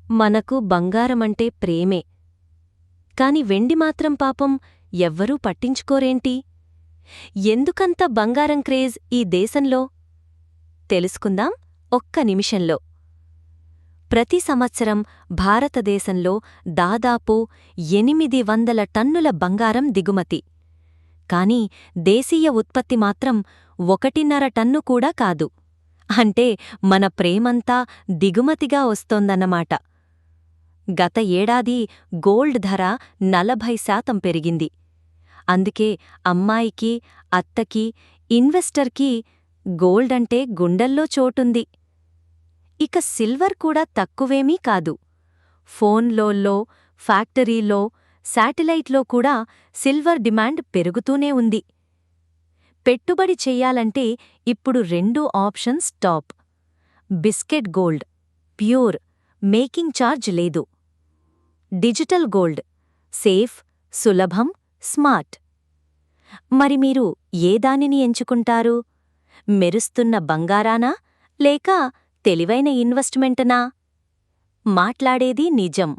మనకు బంగారమంటే ప్రేమే. కాని వెండి మాత్రం పాపం ఎవ్వరూ పట్టించుకోరేంటి? ఎందుకంత బంగారం క్రేజ్ ఈ దేశంలో? తెలుసుకుందాం ఒక్క నిమిషంలో. ప్రతి సంవత్సరం భారతదేశంలో దాదాపు 800 టన్నుల బంగారం దిగుమతి. కాని దేశీయ ఉత్పత్తి మాత్రం 1.5 టన్ను కూడా కాదు. అంటే మన ప్రేమంతా దిగుమతిగా వస్తోందన్నమాట. గత ఏడాది గోల్డ్ ధర 40% పెరిగింది. అందుకే అమ్మాయికి, అత్తకి, ఇన్వెస్టర్కి గోల్డంటే గుండెల్లో చోటుంది. ఇక సిల్వర్ కూడా తక్కువేమీ కాదు. ఫోన్లోల్లో, ఫ్యాక్టరీలో, శాటిలైట్లో కూడా సిల్వర్ డిమాండ్ పెరుగుతూనే ఉంది. పెట్టుబడి చెయ్యాలంటే ఇప్పుడు 2 options top. Biscuit gold, pure, making charge లేదు. డిజిటల్ గోల్డ్, సేఫ్, సులభం, స్మార్ట్. మరి మీరు ఏ దానిని ఎంచుకుంటారు? మెరుస్తున్న బంగారానా లేక తెలివైన ఇన్వెస్ట్మెంటనా? మాట్లాడేది నిజం.